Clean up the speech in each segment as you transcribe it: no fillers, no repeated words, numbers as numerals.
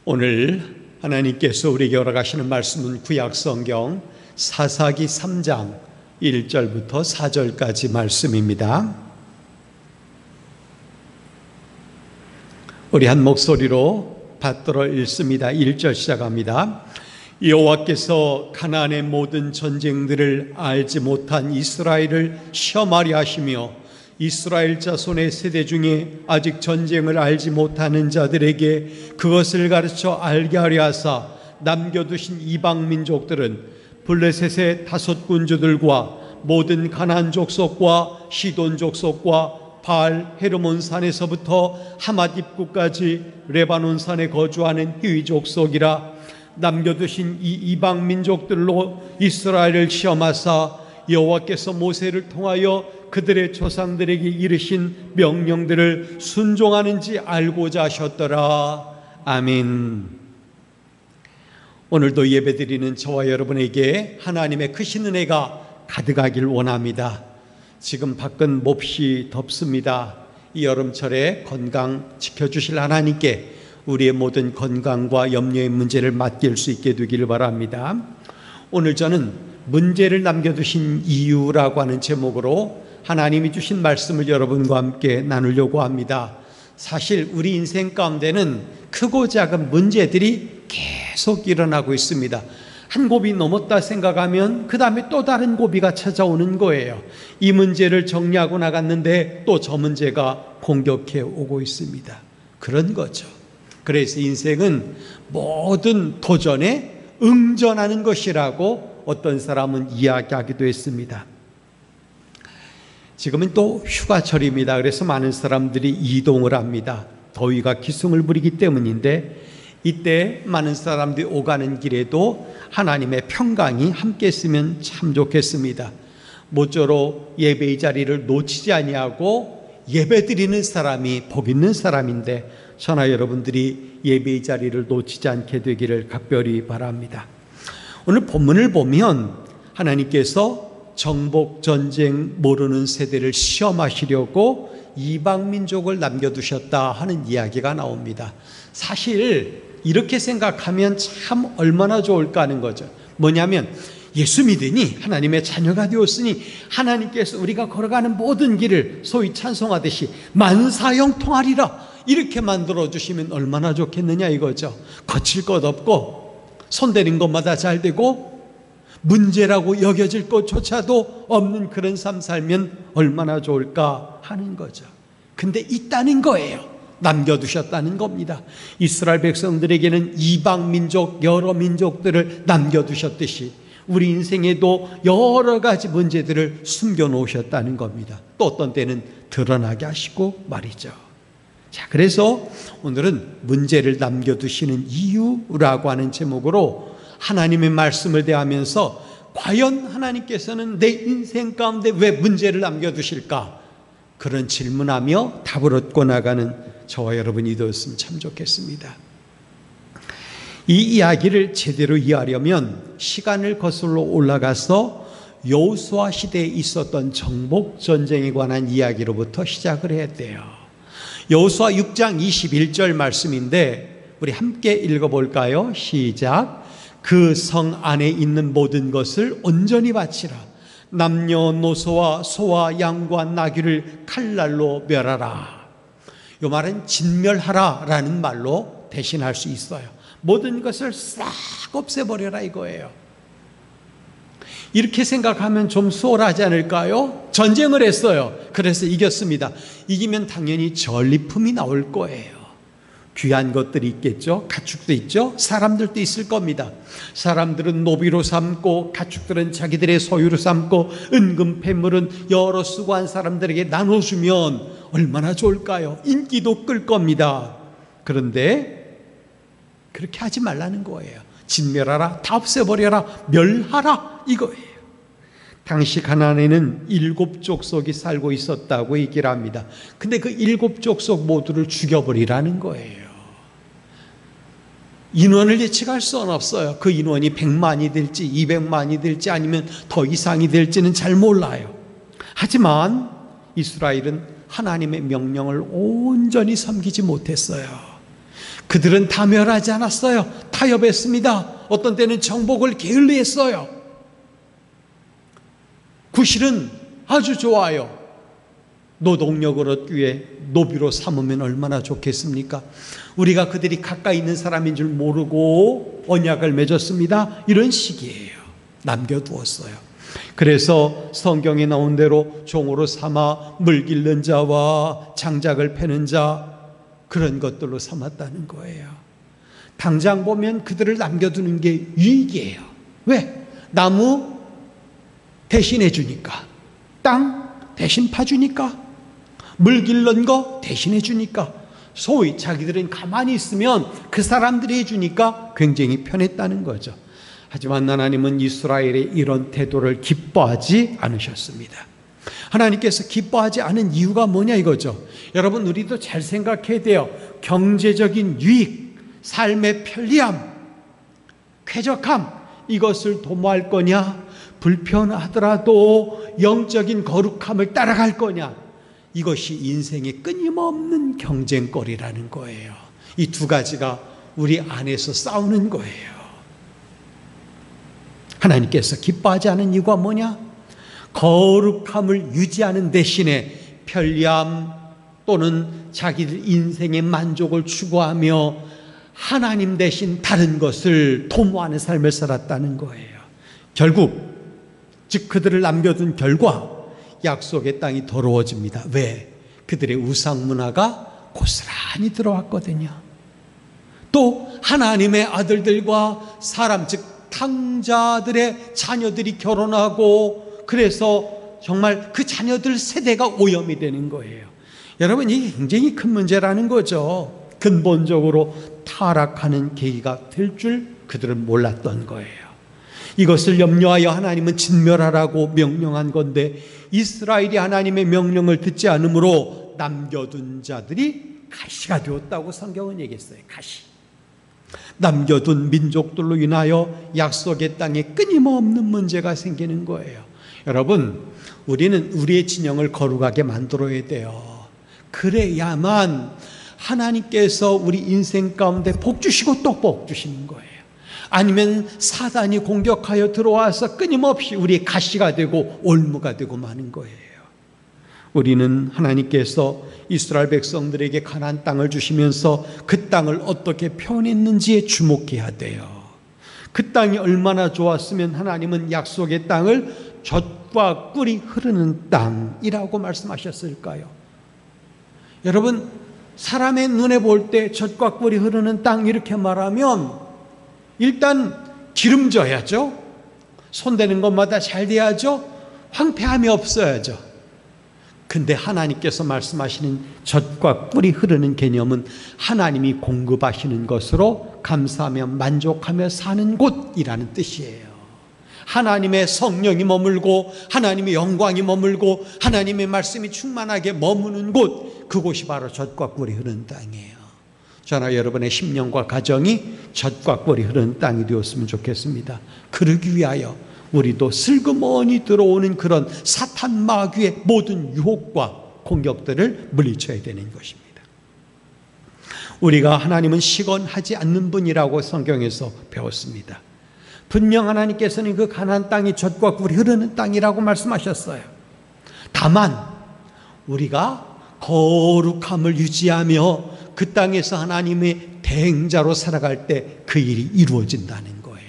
오늘 하나님께서 우리에게 허락하시는 말씀은 구약성경 사사기 3장 1절부터 4절까지 말씀입니다. 우리 한 목소리로 받들어 읽습니다. 1절 시작합니다. 여호와께서 가나안의 모든 전쟁들을 알지 못한 이스라엘을 시험하려 하시며 이스라엘 자손의 세대 중에 아직 전쟁을 알지 못하는 자들에게 그것을 가르쳐 알게 하려 하사 남겨두신 이방 민족들은 블레셋의 5 군주들과 모든 가나안 족속과 시돈 족속과 바알 헤르몬 산에서부터 하맛 입구까지 레바논 산에 거주하는 히위 족속이라. 남겨두신 이 이방 민족들로 이스라엘을 시험하사 여호와께서 모세를 통하여 그들의 조상들에게 이르신 명령들을 순종하는지 알고자 하셨더라. 아멘. 오늘도 예배드리는 저와 여러분에게 하나님의 크신 은혜가 가득하길 원합니다. 지금 밖은 몹시 덥습니다. 이 여름철에 건강 지켜주실 하나님께 우리의 모든 건강과 염려의 문제를 맡길 수 있게 되기를 바랍니다. 오늘 저는 문제를 남겨두신 이유라고 하는 제목으로 하나님이 주신 말씀을 여러분과 함께 나누려고 합니다. 사실 우리 인생 가운데는 크고 작은 문제들이 계속 일어나고 있습니다. 한 고비 넘었다 생각하면 그 다음에 또 다른 고비가 찾아오는 거예요. 이 문제를 정리하고 나갔는데 또 저 문제가 공격해 오고 있습니다. 그런 거죠. 그래서 인생은 모든 도전에 응전하는 것이라고 어떤 사람은 이야기하기도 했습니다. 지금은 또 휴가철입니다. 그래서 많은 사람들이 이동을 합니다. 더위가 기승을 부리기 때문인데 이때 많은 사람들이 오가는 길에도 하나님의 평강이 함께 있으면 참 좋겠습니다. 모쪼록 예배의 자리를 놓치지 아니하고 예배드리는 사람이 복 있는 사람인데 저나 여러분들이 예배의 자리를 놓치지 않게 되기를 각별히 바랍니다. 오늘 본문을 보면 하나님께서 정복 전쟁 모르는 세대를 시험하시려고 이방 민족을 남겨두셨다 하는 이야기가 나옵니다. 사실 이렇게 생각하면 참 얼마나 좋을까 하는 거죠. 뭐냐면 예수 믿으니 하나님의 자녀가 되었으니 하나님께서 우리가 걸어가는 모든 길을 소위 찬송하듯이 만사형통하리라 이렇게 만들어주시면 얼마나 좋겠느냐 이거죠. 거칠 것 없고 손대는 것마다 잘 되고 문제라고 여겨질 것조차도 없는 그런 삶 살면 얼마나 좋을까 하는 거죠. 근데 있다는 거예요. 남겨두셨다는 겁니다. 이스라엘 백성들에게는 이방 민족 여러 민족들을 남겨두셨듯이 우리 인생에도 여러 가지 문제들을 숨겨놓으셨다는 겁니다. 또 어떤 때는 드러나게 하시고 말이죠. 자, 그래서 오늘은 문제를 남겨두시는 이유라고 하는 제목으로 하나님의 말씀을 대하면서 과연 하나님께서는 내 인생 가운데 왜 문제를 남겨두실까? 그런 질문하며 답을 얻고 나가는 저와 여러분이 되었으면 참 좋겠습니다. 이 이야기를 제대로 이해하려면 시간을 거슬러 올라가서 여호수아 시대에 있었던 정복 전쟁에 관한 이야기로부터 시작을 해야 돼요. 여호수아 6장 21절 말씀인데 우리 함께 읽어볼까요? 시작. 그 성 안에 있는 모든 것을 온전히 바치라. 남녀노소와 소와 양과 나귀를 칼날로 멸하라. 이 말은 진멸하라 라는 말로 대신할 수 있어요. 모든 것을 싹 없애버려라 이거예요. 이렇게 생각하면 좀 수월하지 않을까요? 전쟁을 했어요. 그래서 이겼습니다. 이기면 당연히 전리품이 나올 거예요. 귀한 것들이 있겠죠. 가축도 있죠. 사람들도 있을 겁니다. 사람들은 노비로 삼고 가축들은 자기들의 소유로 삼고 은금 패물은 여러 수고한 사람들에게 나눠주면 얼마나 좋을까요? 인기도 끌 겁니다. 그런데 그렇게 하지 말라는 거예요. 진멸하라, 다 없애버려라, 멸하라 이거예요. 당시 가나안에는 7 족속이 살고 있었다고 얘기를 합니다. 근데 그 7 족속 모두를 죽여버리라는 거예요. 인원을 예측할 수는 없어요. 그 인원이 100만이 될지 200만이 될지 아니면 더 이상이 될지는 잘 몰라요. 하지만 이스라엘은 하나님의 명령을 온전히 섬기지 못했어요. 그들은 다 멸하지 않았어요. 타협했습니다. 어떤 때는 정복을 게을리했어요. 구실은 아주 좋아요. 노동력을 얻기 위해 노비로 삼으면 얼마나 좋겠습니까? 우리가 그들이 가까이 있는 사람인 줄 모르고 언약을 맺었습니다. 이런 식이에요. 남겨두었어요. 그래서 성경에 나온 대로 종으로 삼아 물 길른 자와 장작을 패는 자, 그런 것들로 삼았다는 거예요. 당장 보면 그들을 남겨두는 게 유익이에요. 왜? 나무 대신해 주니까, 땅 대신 파주니까, 물 길른 거 대신해 주니까, 소위 자기들은 가만히 있으면 그 사람들이 해주니까 굉장히 편했다는 거죠. 하지만 하나님은 이스라엘의 이런 태도를 기뻐하지 않으셨습니다. 하나님께서 기뻐하지 않은 이유가 뭐냐 이거죠. 여러분, 우리도 잘 생각해야 돼요. 경제적인 유익, 삶의 편리함, 쾌적함, 이것을 도모할 거냐, 불편하더라도 영적인 거룩함을 따라갈 거냐, 이것이 인생의 끊임없는 경쟁거리라는 거예요. 이 두 가지가 우리 안에서 싸우는 거예요. 하나님께서 기뻐하지 않은 이유가 뭐냐? 거룩함을 유지하는 대신에 편리함 또는 자기들 인생의 만족을 추구하며 하나님 대신 다른 것을 도모하는 삶을 살았다는 거예요. 결국 즉 그들을 남겨둔 결과 약속의 땅이 더러워집니다. 왜? 그들의 우상 문화가 고스란히 들어왔거든요. 또 하나님의 아들들과 사람, 즉 탕자들의 자녀들이 결혼하고, 그래서 정말 그 자녀들 세대가 오염이 되는 거예요. 여러분, 이게 굉장히 큰 문제라는 거죠. 근본적으로 타락하는 계기가 될 줄 그들은 몰랐던 거예요. 이것을 염려하여 하나님은 진멸하라고 명령한 건데, 이스라엘이 하나님의 명령을 듣지 않으므로 남겨둔 자들이 가시가 되었다고 성경은 얘기했어요. 가시. 남겨둔 민족들로 인하여 약속의 땅에 끊임없는 문제가 생기는 거예요. 여러분, 우리는 우리의 진영을 거룩하게 만들어야 돼요. 그래야만 하나님께서 우리 인생 가운데 복 주시고 또 복 주시는 거예요. 아니면 사단이 공격하여 들어와서 끊임없이 우리의 가시가 되고 올무가 되고 마는 거예요. 우리는 하나님께서 이스라엘 백성들에게 가나안 땅을 주시면서 그 땅을 어떻게 표현했는지에 주목해야 돼요. 그 땅이 얼마나 좋았으면 하나님은 약속의 땅을 젖과 꿀이 흐르는 땅이라고 말씀하셨을까요? 여러분, 사람의 눈에 볼 때 젖과 꿀이 흐르는 땅 이렇게 말하면 일단 기름져야죠. 손대는 것마다 잘 돼야죠. 황폐함이 없어야죠. 근데 하나님께서 말씀하시는 젖과 꿀이 흐르는 개념은 하나님이 공급하시는 것으로 감사하며 만족하며 사는 곳이라는 뜻이에요. 하나님의 성령이 머물고 하나님의 영광이 머물고 하나님의 말씀이 충만하게 머무는 곳, 그곳이 바로 젖과 꿀이 흐르는 땅이에요. 저나 여러분의 심령과 가정이 젖과 꿀이 흐르는 땅이 되었으면 좋겠습니다. 그러기 위하여 우리도 슬그머니 들어오는 그런 사탄 마귀의 모든 유혹과 공격들을 물리쳐야 되는 것입니다. 우리가 하나님은 시건하지 않는 분이라고 성경에서 배웠습니다. 분명 하나님께서는 그 가나안 땅이 젖과 꿀이 흐르는 땅이라고 말씀하셨어요. 다만 우리가 거룩함을 유지하며 그 땅에서 하나님의 대행자로 살아갈 때 그 일이 이루어진다는 거예요.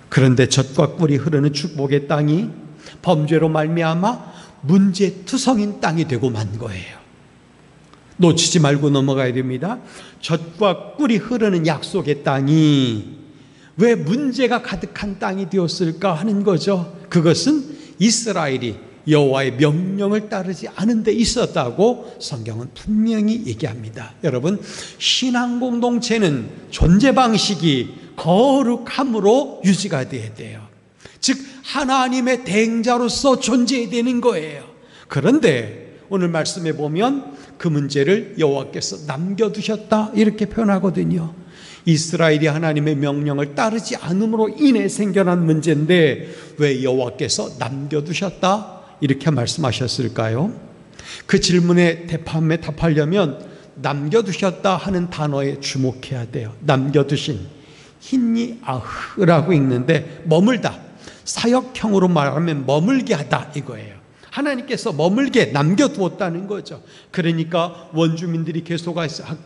그런데 젖과 꿀이 흐르는 축복의 땅이 범죄로 말미암아 문제투성인 땅이 되고 만 거예요. 놓치지 말고 넘어가야 됩니다. 젖과 꿀이 흐르는 약속의 땅이 왜 문제가 가득한 땅이 되었을까 하는 거죠. 그것은 이스라엘이 여호와의 명령을 따르지 않은 데 있었다고 성경은 분명히 얘기합니다. 여러분, 신앙 공동체는 존재 방식이 거룩함으로 유지가 돼야 돼요. 즉 하나님의 대행자로서 존재해야 되는 거예요. 그런데 오늘 말씀에 보면 그 문제를 여호와께서 남겨두셨다 이렇게 표현하거든요. 이스라엘이 하나님의 명령을 따르지 않음으로 인해 생겨난 문제인데 왜 여호와께서 남겨두셨다 이렇게 말씀하셨을까요? 그 질문에 답하려면 남겨두셨다 하는 단어에 주목해야 돼요. 남겨두신, 힌니아흐라고 읽는데 머물다, 사역형으로 말하면 머물게 하다 이거예요. 하나님께서 머물게 남겨두었다는 거죠. 그러니까 원주민들이 계속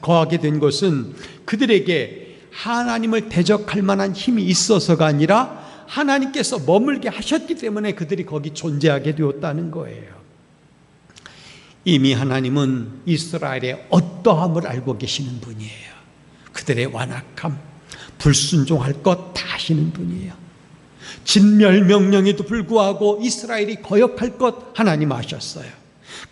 거하게 된 것은 그들에게 하나님을 대적할 만한 힘이 있어서가 아니라 하나님께서 머물게 하셨기 때문에 그들이 거기 존재하게 되었다는 거예요. 이미 하나님은 이스라엘의 어떠함을 알고 계시는 분이에요. 그들의 완악함, 불순종할 것 다 아시는 분이에요. 진멸명령에도 불구하고 이스라엘이 거역할 것 하나님 아셨어요.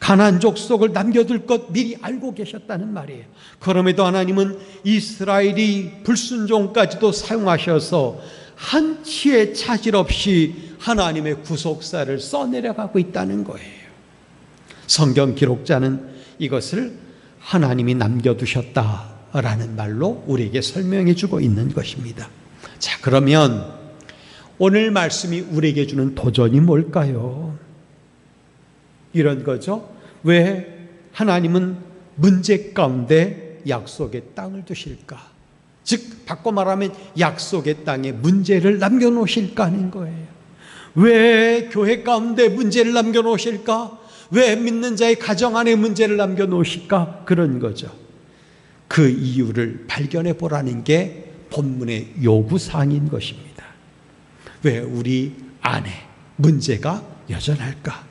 가나안 족속을 남겨둘 것 미리 알고 계셨다는 말이에요. 그럼에도 하나님은 이스라엘이 불순종까지도 사용하셔서 한치의 차질 없이 하나님의 구속사를 써내려가고 있다는 거예요. 성경 기록자는 이것을 하나님이 남겨두셨다라는 말로 우리에게 설명해 주고 있는 것입니다. 자, 그러면 오늘 말씀이 우리에게 주는 도전이 뭘까요? 이런 거죠. 왜 하나님은 문제 가운데 약속의 땅을 두실까? 즉 바꿔 말하면 약속의 땅에 문제를 남겨놓으실까 하는 거예요. 왜 교회 가운데 문제를 남겨놓으실까? 왜 믿는 자의 가정 안에 문제를 남겨놓으실까? 그런 거죠. 그 이유를 발견해 보라는 게 본문의 요구사항인 것입니다. 왜 우리 안에 문제가 여전할까?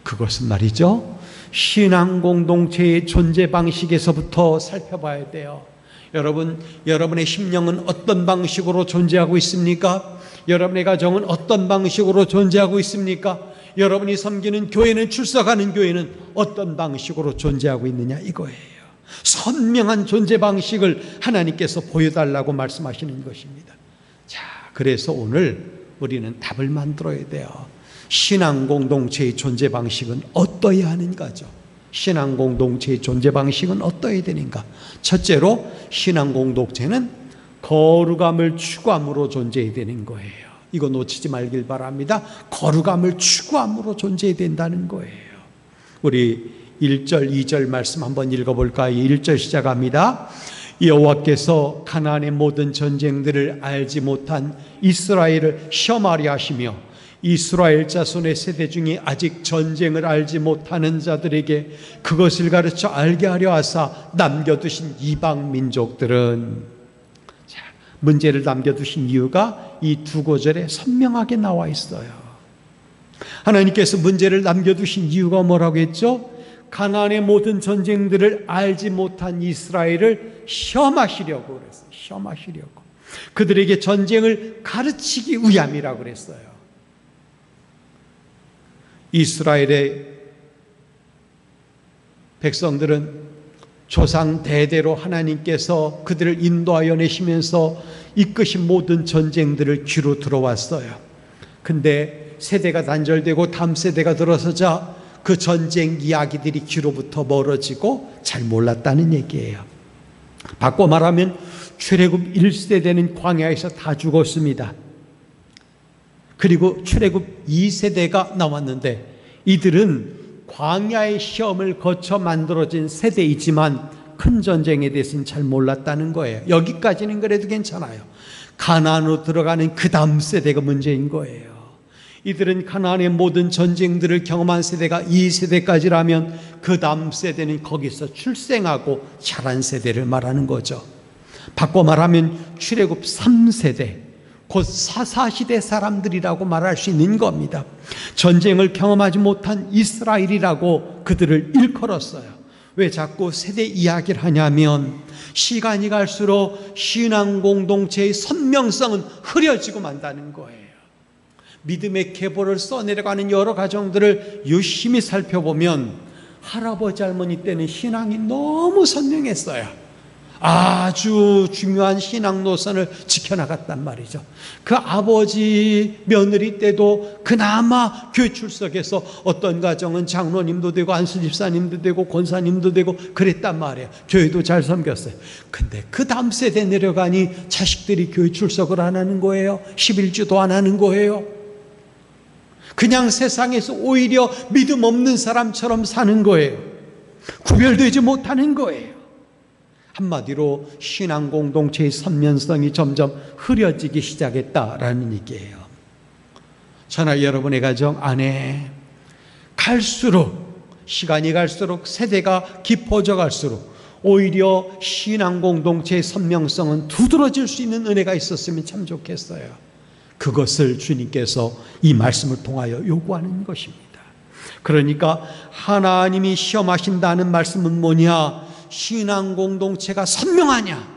그것은 말이죠, 신앙 공동체의 존재 방식에서부터 살펴봐야 돼요. 여러분, 여러분의 심령은 어떤 방식으로 존재하고 있습니까? 여러분의 가정은 어떤 방식으로 존재하고 있습니까? 여러분이 섬기는 교회는, 출석하는 교회는 어떤 방식으로 존재하고 있느냐 이거예요. 선명한 존재 방식을 하나님께서 보여달라고 말씀하시는 것입니다. 자, 그래서 오늘 우리는 답을 만들어야 돼요. 신앙 공동체의 존재 방식은 어떠해야 하는가죠? 신앙 공동체의 존재 방식은 어떠해야 되는가? 첫째로 신앙 공동체는 거룩함을 추구함으로 존재해야 되는 거예요. 이거 놓치지 말길 바랍니다. 거룩함을 추구함으로 존재해야 된다는 거예요. 우리 1절, 2절 말씀 한번 읽어볼까요? 1절 시작합니다. 여호와께서 가나안의 모든 전쟁들을 알지 못한 이스라엘을 시험하려 하시며 이스라엘 자손의 세대 중에 아직 전쟁을 알지 못하는 자들에게 그것을 가르쳐 알게 하려 하사 남겨두신 이방 민족들은, 자, 문제를 남겨두신 이유가 이 두 구절에 선명하게 나와 있어요. 하나님께서 문제를 남겨두신 이유가 뭐라고 했죠? 가나안의 모든 전쟁들을 알지 못한 이스라엘을 시험하시려고 그랬어요. 시험하시려고. 그들에게 전쟁을 가르치기 위함이라고 그랬어요. 이스라엘의 백성들은 조상 대대로 하나님께서 그들을 인도하여 내시면서 이끄신 모든 전쟁들을 귀로 들어왔어요. 근데 세대가 단절되고 다음 세대가 들어서자 그 전쟁 이야기들이 귀로부터 멀어지고 잘 몰랐다는 얘기예요. 바꿔 말하면 출애굽 1세대는 광야에서 다 죽었습니다. 그리고 출애굽 2세대가 나왔는데 이들은 광야의 시험을 거쳐 만들어진 세대이지만 큰 전쟁에 대해서는 잘 몰랐다는 거예요. 여기까지는 그래도 괜찮아요. 가나안으로 들어가는 그 다음 세대가 문제인 거예요. 이들은 가나안의 모든 전쟁들을 경험한 세대가 2세대까지라면 그 다음 세대는 거기서 출생하고 자란 세대를 말하는 거죠. 바꿔 말하면 출애굽 3세대, 곧 사사시대 사람들이라고 말할 수 있는 겁니다. 전쟁을 경험하지 못한 이스라엘이라고 그들을 일컬었어요. 왜 자꾸 세대 이야기를 하냐면 시간이 갈수록 신앙 공동체의 선명성은 흐려지고 만다는 거예요. 믿음의 계보를 써내려가는 여러 가정들을 유심히 살펴보면 할아버지 할머니 때는 신앙이 너무 선명했어요. 아주 중요한 신앙 노선을 지켜나갔단 말이죠. 그 아버지 며느리 때도 그나마 교회 출석해서 어떤 가정은 장로님도 되고 안수 집사님도 되고 권사님도 되고 그랬단 말이에요. 교회도 잘 섬겼어요. 근데 그 다음 세대 내려가니 자식들이 교회 출석을 안 하는 거예요. 11주도 안 하는 거예요. 그냥 세상에서 오히려 믿음 없는 사람처럼 사는 거예요. 구별되지 못하는 거예요. 한마디로 신앙 공동체의 선면성이 점점 흐려지기 시작했다라는 얘기예요. 저나 여러분의 가정 안에 갈수록, 시간이 갈수록, 세대가 깊어져 갈수록 오히려 신앙 공동체의 선명성은 두드러질 수 있는 은혜가 있었으면 참 좋겠어요. 그것을 주님께서 이 말씀을 통하여 요구하는 것입니다. 그러니까 하나님이 시험하신다는 말씀은 뭐냐? 신앙 공동체가 선명하냐,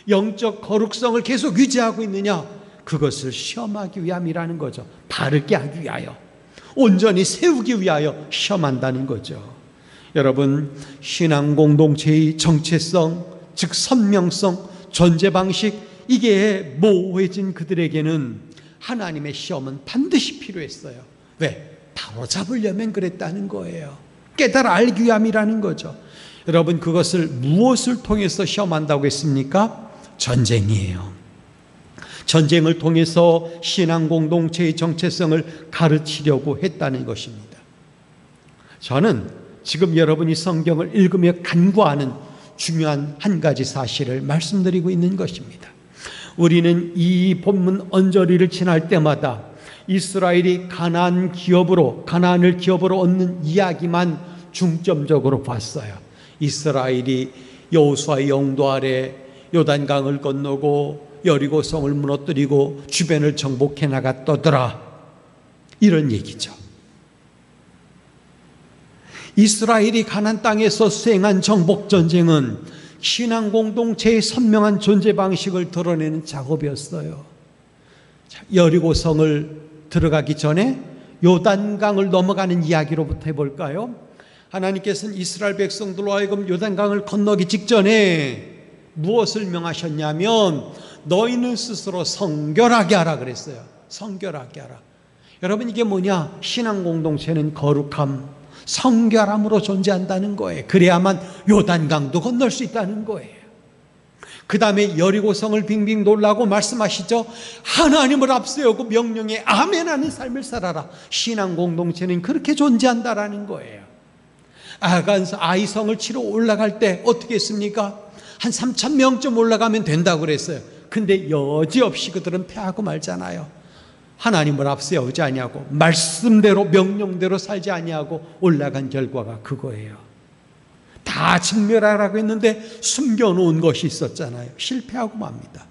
영적 거룩성을 계속 유지하고 있느냐, 그것을 시험하기 위함이라는 거죠. 바르게 하기 위하여, 온전히 세우기 위하여 시험한다는 거죠. 여러분, 신앙 공동체의 정체성, 즉 선명성, 존재 방식, 이게 모호해진 그들에게는 하나님의 시험은 반드시 필요했어요. 왜? 바로 잡으려면 그랬다는 거예요. 깨달아 알기 위함이라는 거죠. 여러분, 그것을 무엇을 통해서 시험한다고 했습니까? 전쟁이에요. 전쟁을 통해서 신앙 공동체의 정체성을 가르치려고 했다는 것입니다. 저는 지금 여러분이 성경을 읽으며 간구하는 중요한 한 가지 사실을 말씀드리고 있는 것입니다. 우리는 이 본문 언저리를 지날 때마다 이스라엘이 가나안을 기업으로 얻는 이야기만 중점적으로 봤어요. 이스라엘이 여호수아의 영도 아래 요단강을 건너고 여리고성을 무너뜨리고 주변을 정복해 나갔더더라, 이런 얘기죠. 이스라엘이 가나안 땅에서 수행한 정복 전쟁은 신앙 공동체의 선명한 존재 방식을 드러내는 작업이었어요. 여리고성을 들어가기 전에 요단강을 넘어가는 이야기로부터 해볼까요? 하나님께서는 이스라엘 백성들로 하여금 요단강을 건너기 직전에 무엇을 명하셨냐면 너희는 스스로 성결하게 하라 그랬어요. 성결하게 하라. 여러분, 이게 뭐냐? 신앙 공동체는 거룩함, 성결함으로 존재한다는 거예요. 그래야만 요단강도 건널 수 있다는 거예요. 그 다음에 여리고성을 빙빙 돌라고 말씀하시죠. 하나님을 앞세우고 명령에 아멘하는 삶을 살아라. 신앙 공동체는 그렇게 존재한다라는 거예요. 아이성을 치러 올라갈 때 어떻게 했습니까? 한 3,000명쯤 올라가면 된다고 그랬어요. 근데 여지없이 그들은 패하고 말잖아요. 하나님을 앞세우지 아니하고 말씀대로 명령대로 살지 아니하고 올라간 결과가 그거예요. 다 진멸하라고 했는데 숨겨놓은 것이 있었잖아요. 실패하고 맙니다.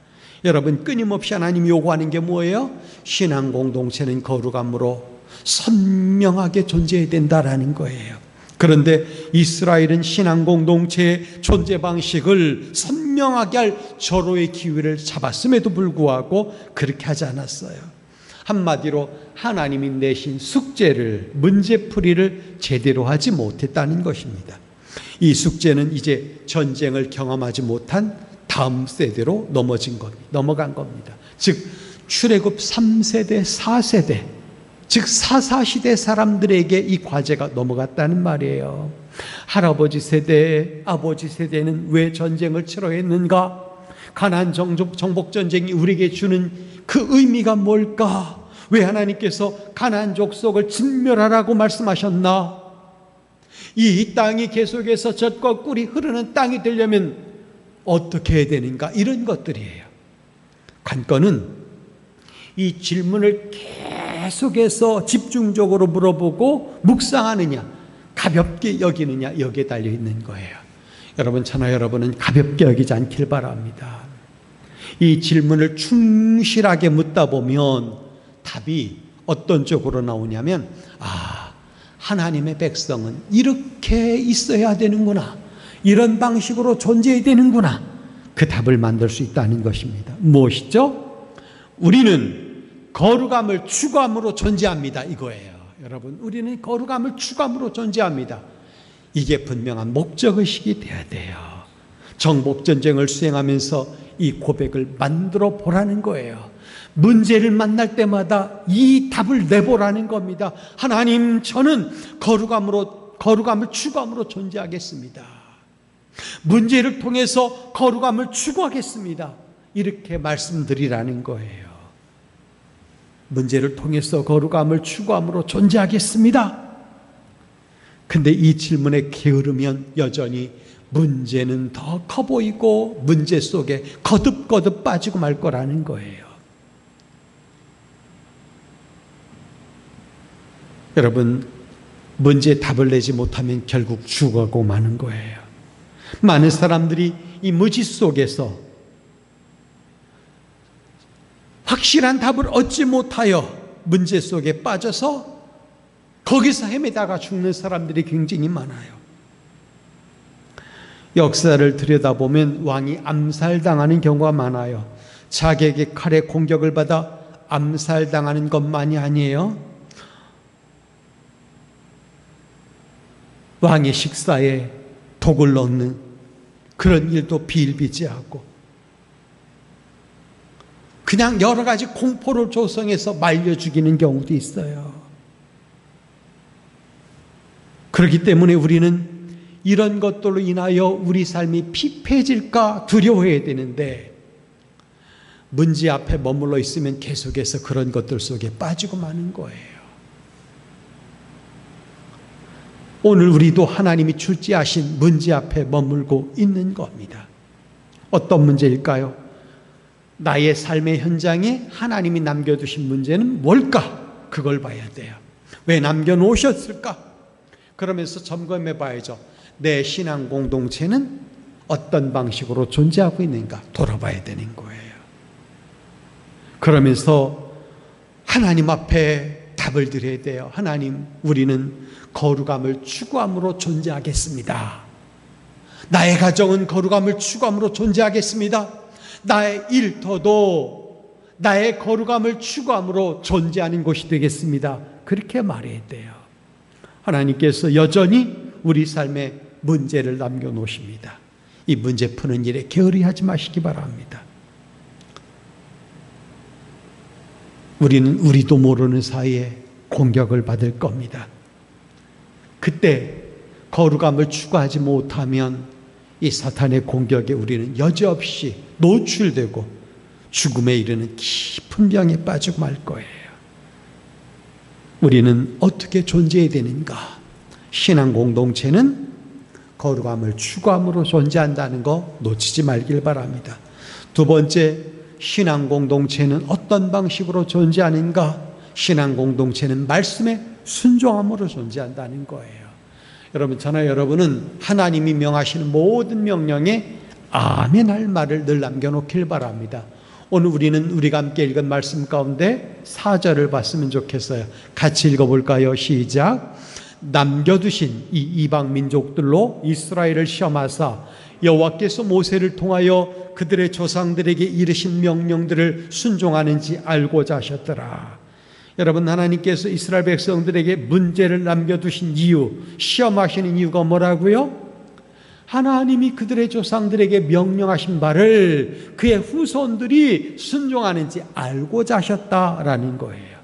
여러분, 끊임없이 하나님이 요구하는 게 뭐예요? 신앙 공동체는 거룩함으로 선명하게 존재해야 된다라는 거예요. 그런데 이스라엘은 신앙 공동체의 존재 방식을 선명하게 할 절호의 기회를 잡았음에도 불구하고 그렇게 하지 않았어요. 한마디로 하나님이 내신 숙제를, 문제풀이를 제대로 하지 못했다는 것입니다. 이 숙제는 이제 전쟁을 경험하지 못한 다음 세대로 넘어간 겁니다. 즉 출애굽 3세대, 4세대, 즉 사사시대 사람들에게 이 과제가 넘어갔다는 말이에요. 할아버지 세대, 아버지 세대는 왜 전쟁을 치러했는가? 가나안 정복 전쟁이 우리에게 주는 그 의미가 뭘까? 왜 하나님께서 가나안 족속을 진멸하라고 말씀하셨나? 이 땅이 계속해서 젖과 꿀이 흐르는 땅이 되려면 어떻게 해야 되는가? 이런 것들이에요. 관건은 이 질문을 계속해서 집중적으로 물어보고 묵상하느냐, 가볍게 여기느냐, 여기에 달려 있는 거예요. 여러분, 저나 여러분은 가볍게 여기지 않길 바랍니다. 이 질문을 충실하게 묻다 보면 답이 어떤 쪽으로 나오냐면, 하나님의 백성은 이렇게 있어야 되는구나, 이런 방식으로 존재해야 되는구나, 그 답을 만들 수 있다는 것입니다. 무엇이죠? 우리는 거룩함을 추구함으로 존재합니다, 이거예요. 여러분, 우리는 거룩함을 추구함으로 존재합니다. 이게 분명한 목적의식이 돼야 돼요. 정복전쟁을 수행하면서 이 고백을 만들어 보라는 거예요. 문제를 만날 때마다 이 답을 내보라는 겁니다. 하나님, 저는 거룩함을 추구함으로 존재하겠습니다. 문제를 통해서 거룩함을 추구하겠습니다. 이렇게 말씀드리라는 거예요. 문제를 통해서 거룩함을 추구함으로 존재하겠습니다. 근데 이 질문에 게으르면 여전히 문제는 더 커 보이고 문제 속에 거듭거듭 빠지고 말 거라는 거예요. 여러분, 문제에 답을 내지 못하면 결국 죽어가고 마는 거예요. 많은 사람들이 이 무지 속에서 확실한 답을 얻지 못하여 문제 속에 빠져서 거기서 헤매다가 죽는 사람들이 굉장히 많아요. 역사를 들여다보면 왕이 암살당하는 경우가 많아요. 자객의 칼에 공격을 받아 암살당하는 것만이 아니에요. 왕의 식사에 독을 넣는 그런 일도 비일비재하고, 그냥 여러 가지 공포를 조성해서 말려 죽이는 경우도 있어요. 그렇기 때문에 우리는 이런 것들로 인하여 우리 삶이 피폐해질까 두려워해야 되는데, 문제 앞에 머물러 있으면 계속해서 그런 것들 속에 빠지고 마는 거예요. 오늘 우리도 하나님이 출제하신 문제 앞에 머물고 있는 겁니다. 어떤 문제일까요? 나의 삶의 현장에 하나님이 남겨두신 문제는 뭘까? 그걸 봐야 돼요. 왜 남겨놓으셨을까? 그러면서 점검해 봐야죠. 내 신앙 공동체는 어떤 방식으로 존재하고 있는가 돌아봐야 되는 거예요. 그러면서 하나님 앞에 답을 드려야 돼요. 하나님, 우리는 거룩함을 추구함으로 존재하겠습니다. 나의 가정은 거룩함을 추구함으로 존재하겠습니다. 나의 일터도 나의 거룩함을 추구함으로 존재하는 곳이 되겠습니다. 그렇게 말해야 돼요. 하나님께서 여전히 우리 삶에 문제를 남겨놓으십니다. 이 문제 푸는 일에 게으리하지 마시기 바랍니다. 우리는 우리도 모르는 사이에 공격을 받을 겁니다. 그때 거룩함을 추구하지 못하면 이 사탄의 공격에 우리는 여지없이 노출되고 죽음에 이르는 깊은 병에 빠지고 말 거예요. 우리는 어떻게 존재해야 되는가? 신앙 공동체는 거룩함을 추구함으로 존재한다는 거 놓치지 말길 바랍니다. 두 번째, 신앙 공동체는 어떤 방식으로 존재하는가? 신앙 공동체는 말씀에 순종함으로 존재한다는 거예요. 여러분, 저나 여러분은 하나님이 명하시는 모든 명령에 아멘 할 말을 늘 남겨놓길 바랍니다. 오늘 우리가 함께 읽은 말씀 가운데 4절을 봤으면 좋겠어요. 같이 읽어볼까요? 시작. 남겨두신 이 이방 민족들로 이스라엘을 시험하사 여호와께서 모세를 통하여 그들의 조상들에게 이르신 명령들을 순종하는지 알고자 하셨더라. 여러분, 하나님께서 이스라엘 백성들에게 문제를 남겨두신 이유, 시험하시는 이유가 뭐라고요? 하나님이 그들의 조상들에게 명령하신 바를 그의 후손들이 순종하는지 알고자 하셨다라는 거예요.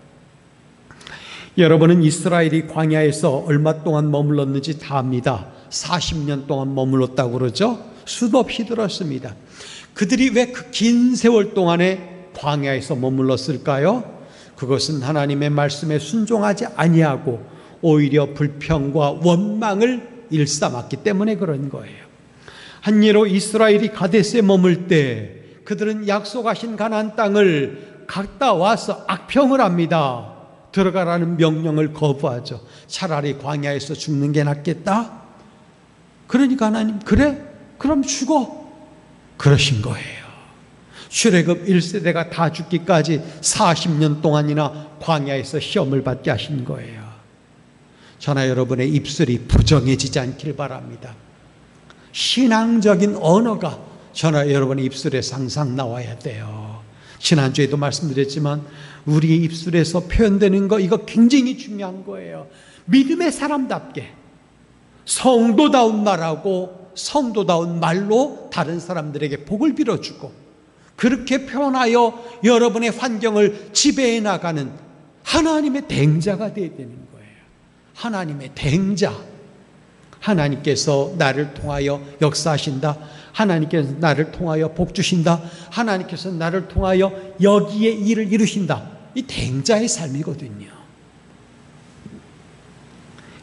여러분은 이스라엘이 광야에서 얼마 동안 머물렀는지 다 압니다. 40년 동안 머물렀다고 그러죠. 수도 없이 들었습니다. 그들이 왜 그 긴 세월 동안에 광야에서 머물렀을까요? 그것은 하나님의 말씀에 순종하지 아니하고 오히려 불평과 원망을 일삼았기 때문에 그런 거예요. 한 예로 이스라엘이 가데스에 머물 때 그들은 약속하신 가나안 땅을 갔다 와서 악평을 합니다. 들어가라는 명령을 거부하죠. 차라리 광야에서 죽는 게 낫겠다. 그러니까 하나님, 그래? 그럼 죽어. 그러신 거예요. 출애굽 1세대가 다 죽기까지 40년 동안이나 광야에서 시험을 받게 하신 거예요. 저나 여러분의 입술이 부정해지지 않길 바랍니다. 신앙적인 언어가 저나 여러분의 입술에서 항상 나와야 돼요. 지난주에도 말씀드렸지만 우리의 입술에서 표현되는 거, 이거 굉장히 중요한 거예요. 믿음의 사람답게 성도다운 말하고 성도다운 말로 다른 사람들에게 복을 빌어주고, 그렇게 표현하여 여러분의 환경을 지배해 나가는 하나님의 대행자가 되어야 되는 거예요. 하나님의 대행자. 하나님께서 나를 통하여 역사하신다. 하나님께서 나를 통하여 복 주신다. 하나님께서 나를 통하여 여기에 일을 이루신다. 이 대행자의 삶이거든요.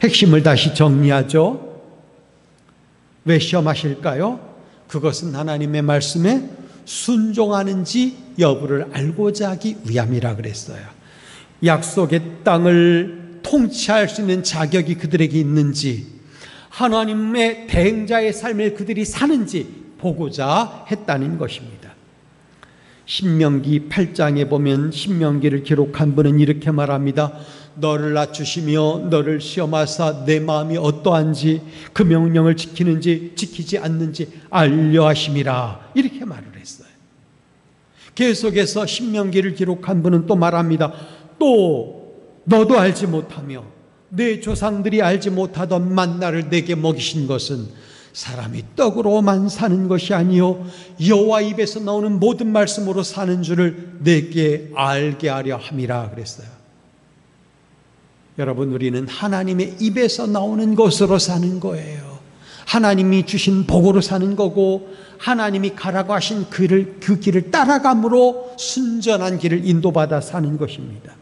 핵심을 다시 정리하죠. 왜 시험하실까요? 그것은 하나님의 말씀에 순종하는지 여부를 알고자 하기 위함이라 그랬어요. 약속의 땅을 통치할 수 있는 자격이 그들에게 있는지, 하나님의 대행자의 삶을 그들이 사는지 보고자 했다는 것입니다. 신명기 8장에 보면 신명기를 기록한 분은 이렇게 말합니다. 너를 낮추시며 너를 시험하사 내 마음이 어떠한지 그 명령을 지키는지 지키지 않는지 알려 하심이라, 이렇게 말을 했어요. 계속해서 신명기를 기록한 분은 또 말합니다. 또 너도 알지 못하며 내 조상들이 알지 못하던 만나를 내게 먹이신 것은 사람이 떡으로만 사는 것이 아니요 여호와 입에서 나오는 모든 말씀으로 사는 줄을 내게 알게 하려 함이라 그랬어요. 여러분, 우리는 하나님의 입에서 나오는 것으로 사는 거예요. 하나님이 주신 복으로 사는 거고, 하나님이 가라고 하신 그 길을 따라감으로 순전한 길을 인도받아 사는 것입니다.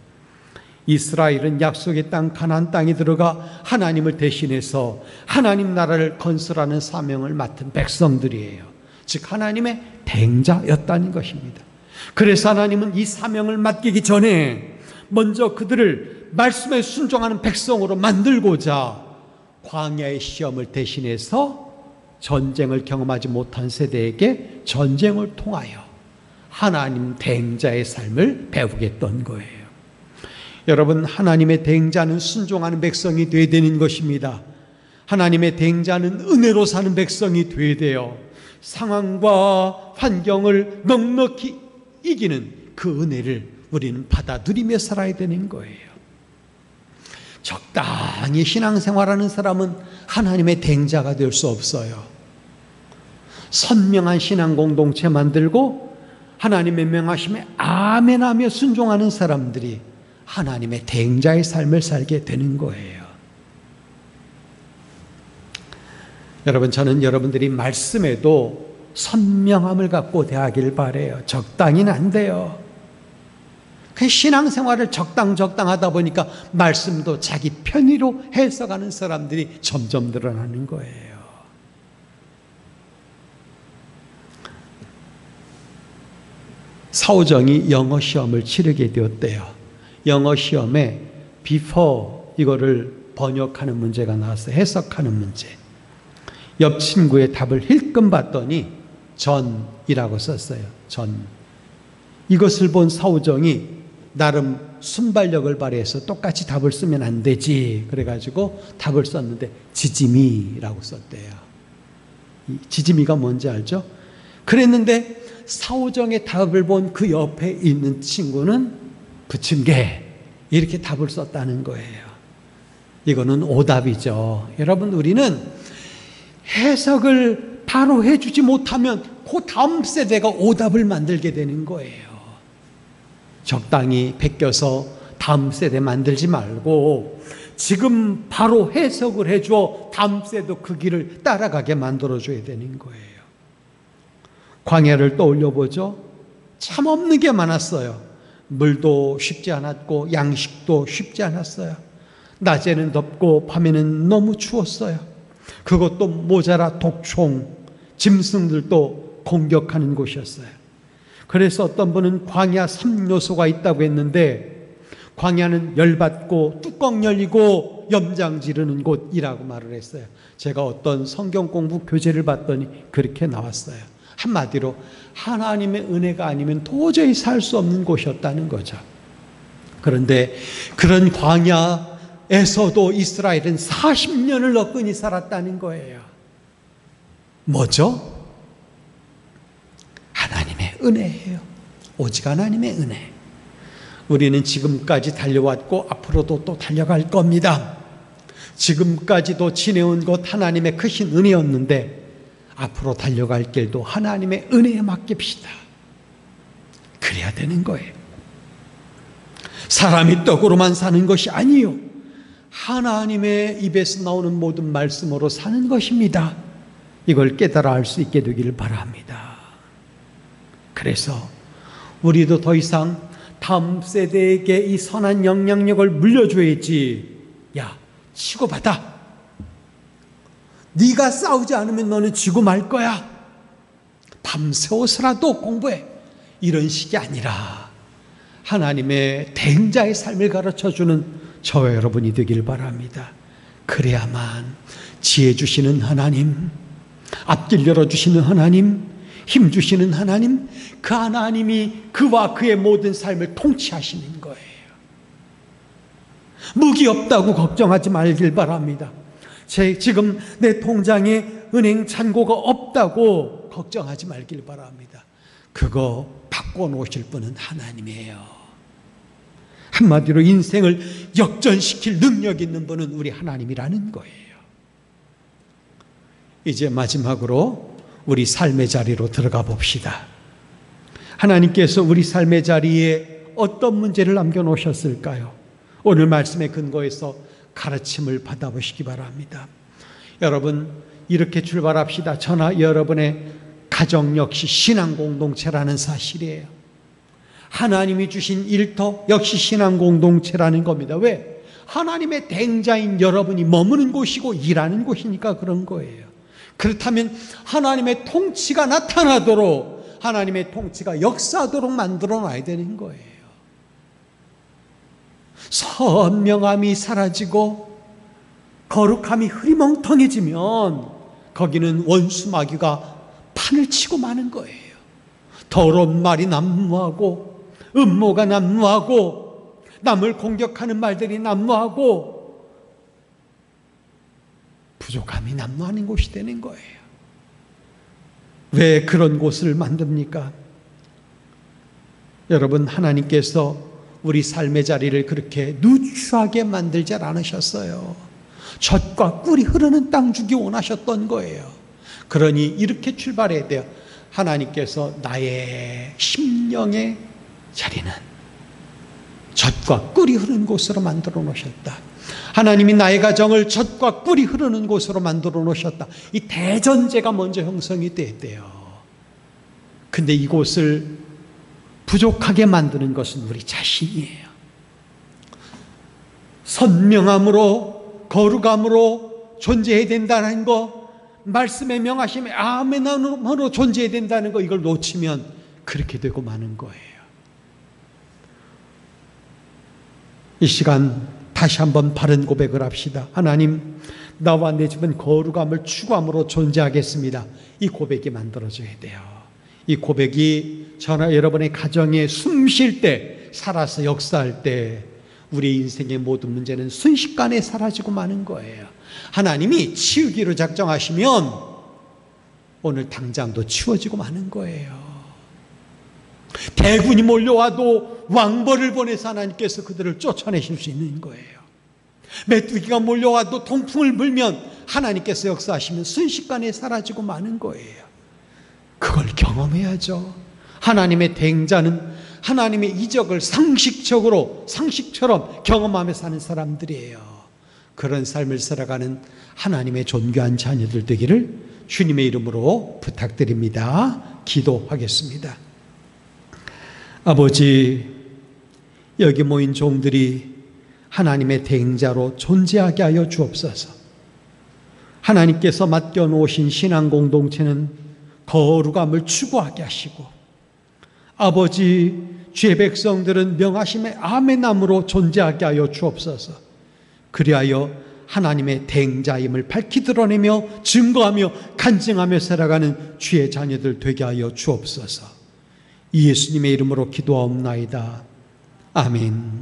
이스라엘은 약속의 땅 가나안 땅에 들어가 하나님을 대신해서 하나님 나라를 건설하는 사명을 맡은 백성들이에요. 즉 하나님의 대행자였다는 것입니다. 그래서 하나님은 이 사명을 맡기기 전에 먼저 그들을 말씀에 순종하는 백성으로 만들고자 광야의 시험을 대신해서 전쟁을 경험하지 못한 세대에게 전쟁을 통하여 하나님 대행자의 삶을 배우겠던 거예요. 여러분, 하나님의 대행자는 순종하는 백성이 되어야 되는 것입니다. 하나님의 대행자는 은혜로 사는 백성이 되어야 돼요. 상황과 환경을 넉넉히 이기는 그 은혜를 우리는 받아들이며 살아야 되는 거예요. 적당히 신앙생활하는 사람은 하나님의 대행자가 될 수 없어요. 선명한 신앙 공동체 만들고 하나님의 명하심에 아멘하며 순종하는 사람들이 하나님의 대행자의 삶을 살게 되는 거예요. 여러분, 저는 여러분들이 말씀에도 선명함을 갖고 대하길 바라요. 적당히는 안 돼요. 그 신앙생활을 적당하다 보니까 말씀도 자기 편의로 해석하는 사람들이 점점 늘어나는 거예요. 사오정이 영어 시험을 치르게 되었대요. 영어 시험에 before 이거를 번역하는 문제가 나왔어요. 해석하는 문제. 옆 친구의 답을 힐끔 봤더니 전이라고 썼어요. 전. 이것을 본 사오정이 나름 순발력을 발휘해서 똑같이 답을 쓰면 안 되지, 그래가지고 답을 썼는데 지짐이라고 썼대요. 지짐이가 뭔지 알죠? 그랬는데 사오정의 답을 본 그 옆에 있는 친구는 부침개 이렇게 답을 썼다는 거예요. 이거는 오답이죠. 여러분, 우리는 해석을 바로 해주지 못하면 그 다음 세대가 오답을 만들게 되는 거예요. 적당히 베껴서 다음 세대 만들지 말고 지금 바로 해석을 해줘 다음 세대도 그 길을 따라가게 만들어줘야 되는 거예요. 광야를 떠올려보죠. 참 없는 게 많았어요. 물도 쉽지 않았고 양식도 쉽지 않았어요. 낮에는 덥고 밤에는 너무 추웠어요. 그것도 모자라 독총, 짐승들도 공격하는 곳이었어요. 그래서 어떤 분은 광야 3요소가 있다고 했는데, 광야는 열받고 뚜껑 열리고 염장 지르는 곳이라고 말을 했어요. 제가 어떤 성경 공부 교재를 봤더니 그렇게 나왔어요. 한마디로 하나님의 은혜가 아니면 도저히 살 수 없는 곳이었다는 거죠. 그런데 그런 광야에서도 이스라엘은 40년을 너끈히 살았다는 거예요. 뭐죠? 하나님의 은혜예요. 오직 하나님의 은혜. 우리는 지금까지 달려왔고 앞으로도 또 달려갈 겁니다. 지금까지도 지내온 것 하나님의 크신 은혜였는데 앞으로 달려갈 길도 하나님의 은혜에 맡깁시다. 그래야 되는 거예요. 사람이 떡으로만 사는 것이 아니요, 하나님의 입에서 나오는 모든 말씀으로 사는 것입니다. 이걸 깨달아 알 수 있게 되기를 바랍니다. 그래서 우리도 더 이상 다음 세대에게 이 선한 영향력을 물려줘야지, 야, 치고받아. 네가 싸우지 않으면 너는 지고 말 거야. 밤새워서라도 공부해. 이런 식이 아니라 하나님의 대행자의 삶을 가르쳐주는 저와 여러분이 되길 바랍니다. 그래야만 지혜 주시는 하나님, 앞길 열어주시는 하나님, 힘 주시는 하나님, 그 하나님이 그와 그의 모든 삶을 통치하시는 거예요. 무기 없다고 걱정하지 말길 바랍니다. 지금 내 통장에 은행 잔고가 없다고 걱정하지 말길 바랍니다. 그거 바꿔놓으실 분은 하나님이에요. 한마디로 인생을 역전시킬 능력 있는 분은 우리 하나님이라는 거예요. 이제 마지막으로 우리 삶의 자리로 들어가 봅시다. 하나님께서 우리 삶의 자리에 어떤 문제를 남겨놓으셨을까요? 오늘 말씀의 근거에서 가르침을 받아보시기 바랍니다. 여러분, 이렇게 출발합시다. 저나 여러분의 가정 역시 신앙 공동체라는 사실이에요. 하나님이 주신 일터 역시 신앙 공동체라는 겁니다. 왜? 하나님의 대행자인 여러분이 머무는 곳이고 일하는 곳이니까 그런 거예요. 그렇다면 하나님의 통치가 나타나도록, 하나님의 통치가 역사하도록 만들어 놔야 되는 거예요. 선명함이 사라지고 거룩함이 흐리멍텅해지면 거기는 원수 마귀가 판을 치고 마는 거예요. 더러운 말이 난무하고, 음모가 난무하고, 남을 공격하는 말들이 난무하고, 부족함이 난무하는 곳이 되는 거예요. 왜 그런 곳을 만듭니까? 여러분, 하나님께서 우리 삶의 자리를 그렇게 누추하게 만들지 않으셨어요. 젖과 꿀이 흐르는 땅 주기 원하셨던 거예요. 그러니 이렇게 출발해야 돼요. 하나님께서 나의 심령의 자리는 젖과 꿀이 흐르는 곳으로 만들어 놓으셨다. 하나님이 나의 가정을 젖과 꿀이 흐르는 곳으로 만들어 놓으셨다. 이 대전제가 먼저 형성이 돼야 돼요. 근데 이곳을 부족하게 만드는 것은 우리 자신이에요. 선명함으로, 거룩함으로 존재해야 된다는 거, 말씀의 명하심에 아멘으로 존재해야 된다는 거, 이걸 놓치면 그렇게 되고 마는 거예요. 이 시간 다시 한번 바른 고백을 합시다. 하나님, 나와 내 집은 거룩함을 추구함으로 존재하겠습니다. 이 고백이 만들어져야 돼요. 이 고백이 저나 여러분의 가정에 숨 쉴 때, 살아서 역사할 때 우리 인생의 모든 문제는 순식간에 사라지고 마는 거예요. 하나님이 치우기로 작정하시면 오늘 당장도 치워지고 마는 거예요. 대군이 몰려와도 왕벌을 보내서 하나님께서 그들을 쫓아내실 수 있는 거예요. 메뚜기가 몰려와도 동풍을 불면 하나님께서 역사하시면 순식간에 사라지고 마는 거예요. 그걸 경험해야죠. 하나님의 대행자는 하나님의 이적을 상식처럼 경험하며 사는 사람들이에요. 그런 삶을 살아가는 하나님의 존귀한 자녀들 되기를 주님의 이름으로 부탁드립니다. 기도하겠습니다. 아버지, 여기 모인 종들이 하나님의 대행자로 존재하게 하여 주옵소서. 하나님께서 맡겨놓으신 신앙 공동체는 거룩함을 추구하게 하시고, 아버지, 주의 백성들은 명하심의 아멘함으로 존재하게 하여 주옵소서. 그리하여 하나님의 대행자임을 밝히 드러내며 증거하며 간증하며 살아가는 주의 자녀들 되게 하여 주옵소서. 예수님의 이름으로 기도하옵나이다. 아멘.